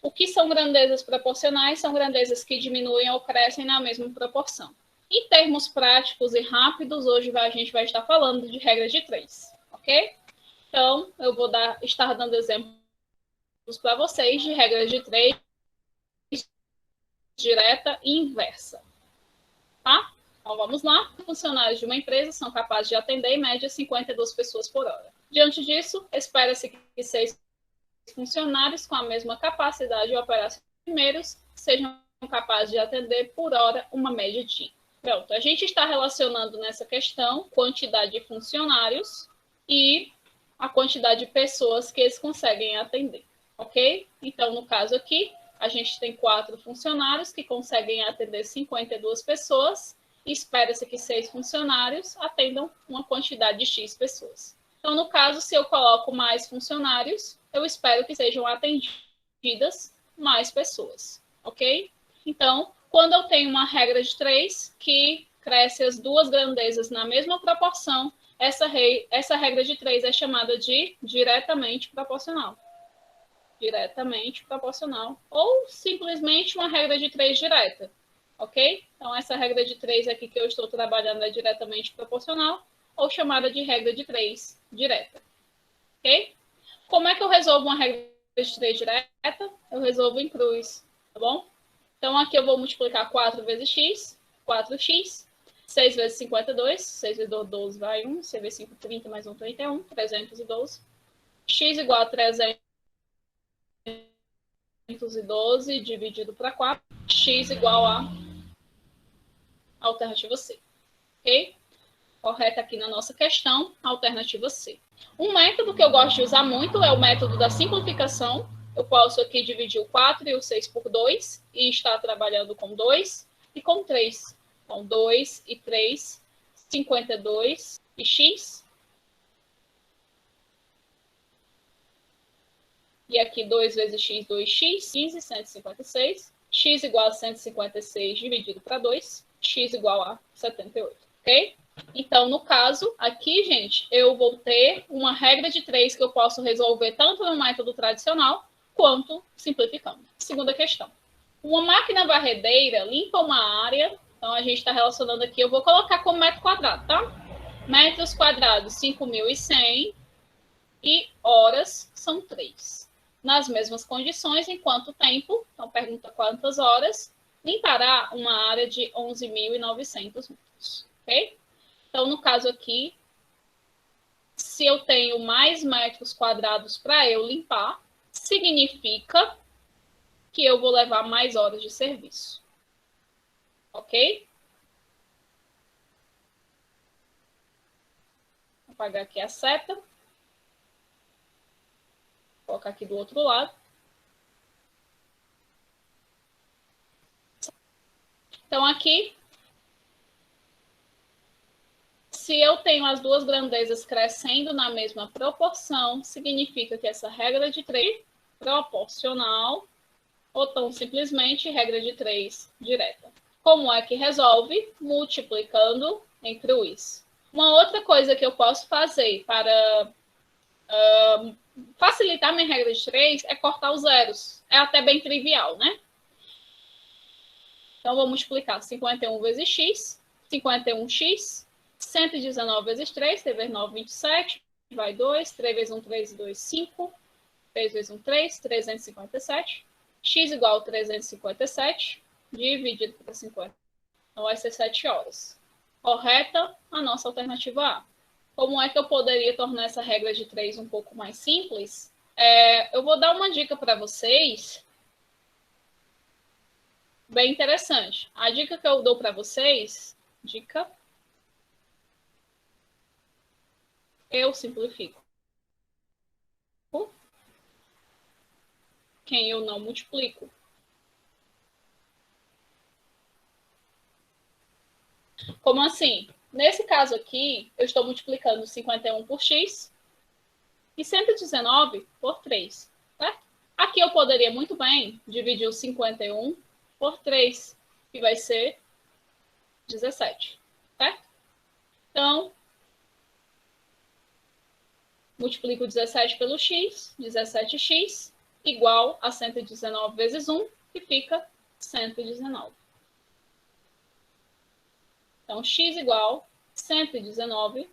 O que são grandezas proporcionais? São grandezas que diminuem ou crescem na mesma proporção. Em termos práticos e rápidos, hoje a gente vai estar falando de regra de 3, ok? Então, eu vou estar dando exemplos para vocês de regra de 3 direta e inversa, tá? Então, vamos lá. Funcionários de uma empresa são capazes de atender, em média, 52 pessoas por hora. Diante disso, espera-se que 6 funcionários com a mesma capacidade operacional primeiros sejam capazes de atender por hora uma média de. Pronto, a gente está relacionando nessa questão quantidade de funcionários e a quantidade de pessoas que eles conseguem atender, ok? Então, no caso aqui, a gente tem 4 funcionários que conseguem atender 52 pessoas e espera-se que 6 funcionários atendam uma quantidade de X pessoas. Então, no caso, se eu coloco mais funcionários, eu espero que sejam atendidas mais pessoas, ok? Então, quando eu tenho uma regra de 3 que cresce as duas grandezas na mesma proporção, essa regra de 3 é chamada de diretamente proporcional. Diretamente proporcional. Ou simplesmente uma regra de 3 direta, ok? Então, essa regra de 3 aqui que eu estou trabalhando é diretamente proporcional, ou chamada de regra de 3 direta, ok? Como é que eu resolvo uma regra de 3 direta? Eu resolvo em cruz, tá bom? Então, aqui eu vou multiplicar 4 vezes x, 4x, 6 vezes 52, 6 vezes 12 vai 1, 6 vezes 5, 30, mais 1, 31, 312. X igual a 312 dividido para 4, x igual a alternativa C, ok? Correta aqui na nossa questão, alternativa C. Um método que eu gosto de usar muito é o método da simplificação. Eu posso aqui dividir o 4 e o 6 por 2 e estar trabalhando com 2 e com 3. Então, 2 e 3, 52 e x. E aqui 2 vezes x, 2x, 15, 156. X igual a 156 dividido para 2. X igual a 78, ok? Então, no caso, aqui, gente, eu vou ter uma regra de 3 que eu posso resolver tanto no método tradicional quanto simplificando. Segunda questão. Uma máquina varredeira limpa uma área. Então, a gente está relacionando aqui, eu vou colocar como metro quadrado, tá? Metros quadrados, 5.100 e horas são 3. Nas mesmas condições, em quanto tempo? Então, pergunta quantas horas. Limpará uma área de 11.900 metros, ok? Então, no caso aqui, se eu tenho mais metros quadrados para eu limpar, significa que eu vou levar mais horas de serviço. Ok? Vou apagar aqui a seta. Vou colocar aqui do outro lado. Então, aqui, se eu tenho as duas grandezas crescendo na mesma proporção, significa que essa regra de 3 proporcional, ou tão simplesmente regra de 3 direta. Como é que resolve? Multiplicando em cruz. Uma outra coisa que eu posso fazer para facilitar minha regra de 3 é cortar os zeros. É até bem trivial, né? Então, vou multiplicar 51 vezes x, 51x, 119 vezes 3, 3 vezes 9, 27, vai 2, 3 vezes 1, 3 e 2, 5, 3 vezes 1, 3, 357, x igual a 357, dividido por 50. Então, vai ser 7 horas. Correta a nossa alternativa A. Como é que eu poderia tornar essa regra de 3 um pouco mais simples? Eu vou dar uma dica para vocês, bem interessante. A dica que eu dou para vocês, eu simplifico. Quem eu não multiplico. Como assim? Nesse caso aqui, eu estou multiplicando 51 por x e 119 por 3, certo? Aqui eu poderia muito bem dividir o 51 por 3, que vai ser 17, certo? Então, multiplico 17 pelo x, 17x, igual a 119 vezes 1, que fica 119. Então, x igual 119,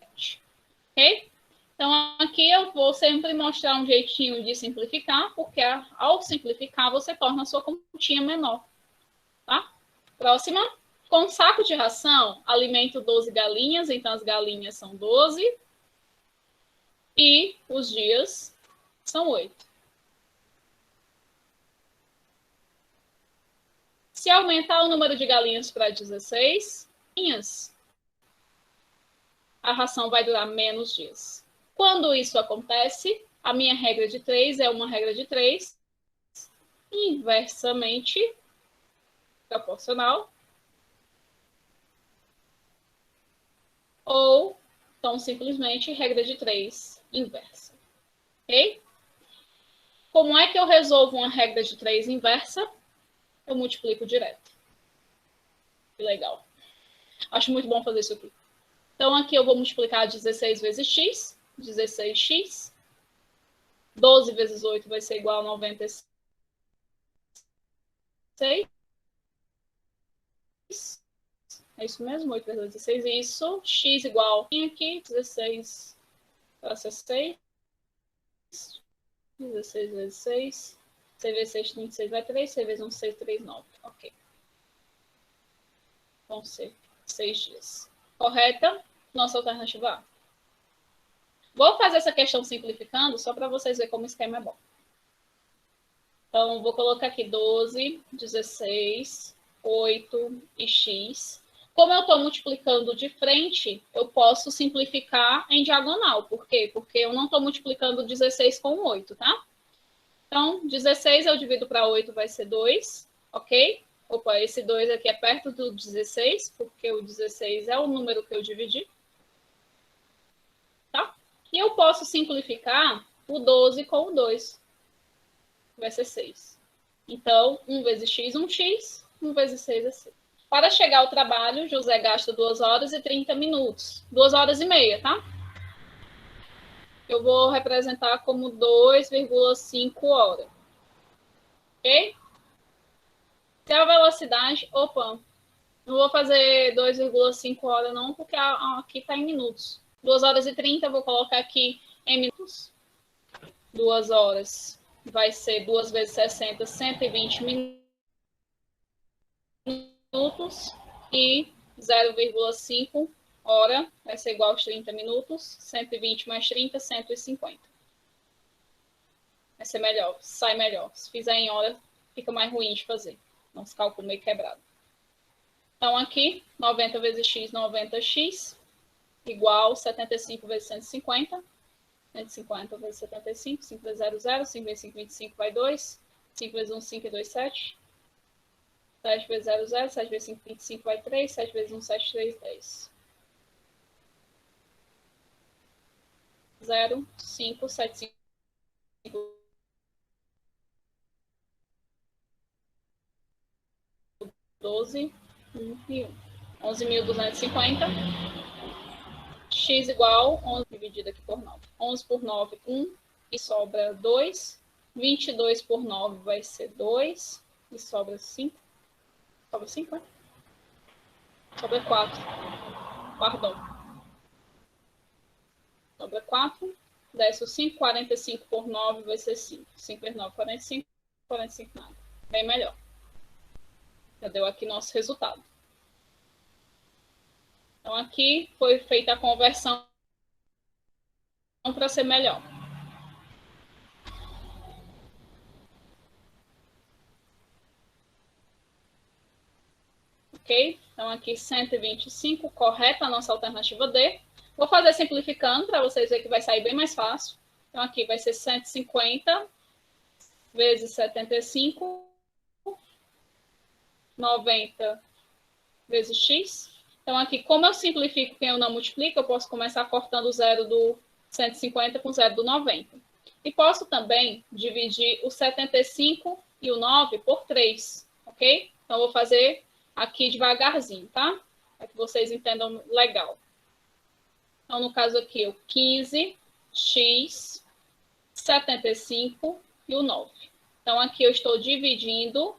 ok? Então, aqui eu vou sempre mostrar um jeitinho de simplificar, porque ao simplificar, você torna a sua continha menor, tá? Próxima. Com saco de ração, alimento 12 galinhas, então as galinhas são 12 e os dias são 8. Se aumentar o número de galinhas para 16, a ração vai durar menos dias. Quando isso acontece, a minha regra de 3 é uma regra de 3 inversamente proporcional ou, então, simplesmente, regra de 3 inversa. Ok? Como é que eu resolvo uma regra de 3 inversa? Eu multiplico direto. Que legal. Acho muito bom fazer isso aqui. Então, aqui eu vou multiplicar 16 vezes x, 16x. 12 vezes 8 vai ser igual a 96. É isso mesmo? 8 vezes 16. Isso. X igual aqui, 16 para 6. 16 vezes 6. 6 vezes 6, 36 vai 3. 6 vezes 1, 6, 3, 9. Ok. Vão ser 6 dias. Correta? Nossa alternativa A. Vou fazer essa questão simplificando, só para vocês verem como o esquema é bom. Então, vou colocar aqui 12, 16, 8 e x. Como eu estou multiplicando de frente, eu posso simplificar em diagonal. Por quê? Porque eu não estou multiplicando 16 com 8, tá? Então, 16 eu divido para 8, vai ser 2, ok? Opa, esse 2 aqui é perto do 16, porque o 16 é o número que eu dividi. Tá? E eu posso simplificar o 12 com o 2. Vai ser 6. Então, 1 vezes x, 1x. 1 vezes 6 é 6. Para chegar ao trabalho, José gasta 2 horas e 30 minutos. 2 horas e meia, tá? Eu vou representar como 2,5 horas. Ok? Se a velocidade... Opa, não vou fazer 2,5 horas não, porque aqui está em minutos. 2 horas e 30, vou colocar aqui em minutos. 2 horas vai ser 2 vezes 60, 120 minutos. E 0,5 hora vai ser igual aos 30 minutos. 120 mais 30, 150. Vai ser melhor, sai melhor. Se fizer em hora, fica mais ruim de fazer. Nosso cálculo meio quebrado. Então, aqui, 90 vezes x, 90x, igual 75 vezes 150. 150 vezes 75, 5 vezes 0, 0, 5 vezes 5, 25 vai 2, 5 vezes 1, 5 e 2, 7. 7 vezes 0, 0, 7 vezes 5, 25 vai 3, 7 vezes 1, 7, 3, 10. 0, 5, 7, 5, 12, 1 e 1. 11.250. X igual 11 dividido aqui por 9. 11 por 9, 1 e sobra 2. 22 por 9 vai ser 2 e sobra 5. Sobra 5, né? Sobra 4. Perdão. Sobra 4. Desce o 5. 45 por 9 vai ser 5. 5 vezes 9, 45. 45 nada. Bem melhor. Já deu aqui nosso resultado. Então, aqui foi feita a conversão para ser melhor. Ok? Então, aqui 125, correta a nossa alternativa D. Vou fazer simplificando para vocês verem que vai sair bem mais fácil. Então, aqui vai ser 150 vezes 75, 90 vezes x. Então, aqui, como eu simplifico quem eu não multiplico, eu posso começar cortando o zero do 150 com o zero do 90. E posso também dividir o 75 e o 9 por 3, ok? Então, eu vou fazer aqui devagarzinho, tá? Para que vocês entendam legal. Então, no caso aqui, o 15, x, 75 e o 9. Então, aqui eu estou dividindo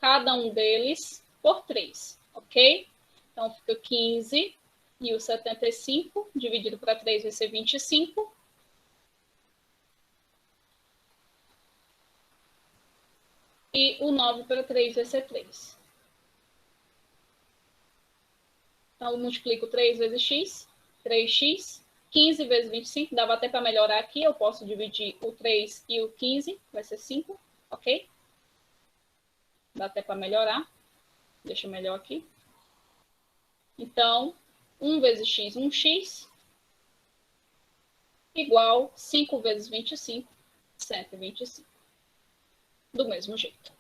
cada um deles por 3, ok? Então, fica 15 e o 75 dividido para 3 vai ser 25. E o 9 para 3 vai ser 3. Então, eu multiplico 3 vezes x, 3x. 15 vezes 25, dava até para melhorar aqui. Eu posso dividir o 3 e o 15, vai ser 5, ok? Dá até para melhorar. Deixa melhor aqui. Então, 1 vezes x, 1x, igual 5 vezes 25, 125. Do mesmo jeito.